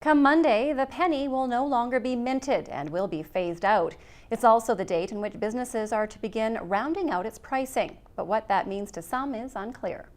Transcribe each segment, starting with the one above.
Come Monday, the penny will no longer be minted and will be phased out. It's also the date in which businesses are to begin rounding out its pricing. But what that means to some is unclear.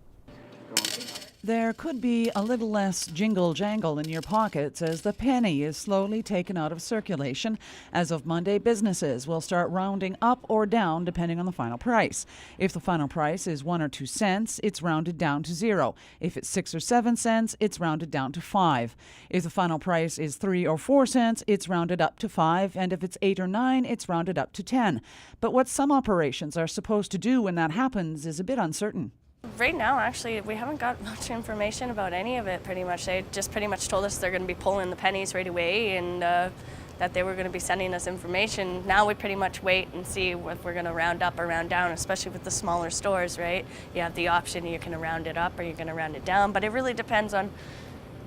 There could be a little less jingle-jangle in your pockets as the penny is slowly taken out of circulation. As of Monday, businesses will start rounding up or down depending on the final price. If the final price is 1 or 2 cents, it's rounded down to 0. If it's 6 or 7 cents, it's rounded down to 5. If the final price is 3 or 4 cents, it's rounded up to 5. And if it's 8 or 9, it's rounded up to 10. But what some operations are supposed to do when that happens is a bit uncertain. Right now, actually, we haven't got much information about any of it, pretty much. They just pretty much told us they're going to be pulling the pennies right away and that they were going to be sending us information. Now we pretty much wait and see if we're going to round up or round down, especially with the smaller stores, right? You have the option, you're going to round it up or you're going to round it down, but it really depends on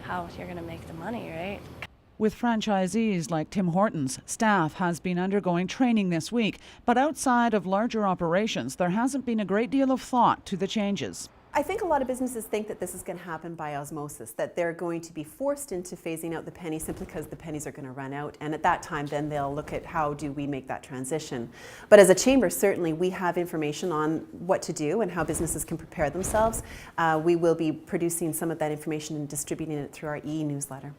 how you're going to make the money, right? With franchisees like Tim Hortons, staff has been undergoing training this week. But outside of larger operations, there hasn't been a great deal of thought to the changes. I think a lot of businesses think that this is going to happen by osmosis, that they're going to be forced into phasing out the penny simply because the pennies are going to run out. And at that time, then they'll look at how do we make that transition. But as a chamber, certainly we have information on what to do and how businesses can prepare themselves. We will be producing some of that information and distributing it through our e-newsletter.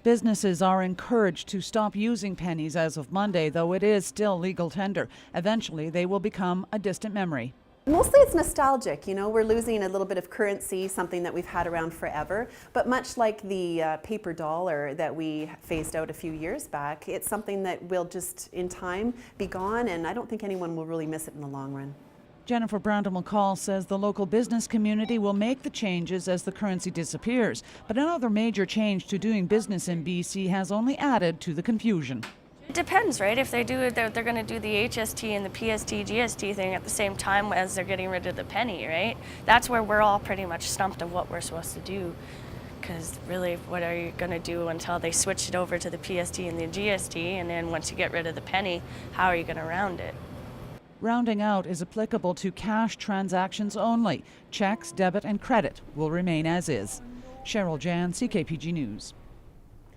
Businesses are encouraged to stop using pennies as of Monday, though it is still legal tender. Eventually, they will become a distant memory. Mostly it's nostalgic, you know, we're losing a little bit of currency, something that we've had around forever, but much like the paper dollar that we phased out a few years back, it's something that will just in time be gone, and I don't think anyone will really miss it in the long run. Jennifer Brandon-McCall says the local business community will make the changes as the currency disappears, but another major change to doing business in BC has only added to the confusion. It depends, right? If they do it, they're going to do the HST and the PST, GST thing at the same time as they're getting rid of the penny, right? That's where we're all pretty much stumped of what we're supposed to do. Because really, what are you going to do until they switch it over to the PST and the GST? And then once you get rid of the penny, how are you going to round it? Rounding out is applicable to cash transactions only. Checks, debit, and credit will remain as is. Cheryl Jan, CKPG News.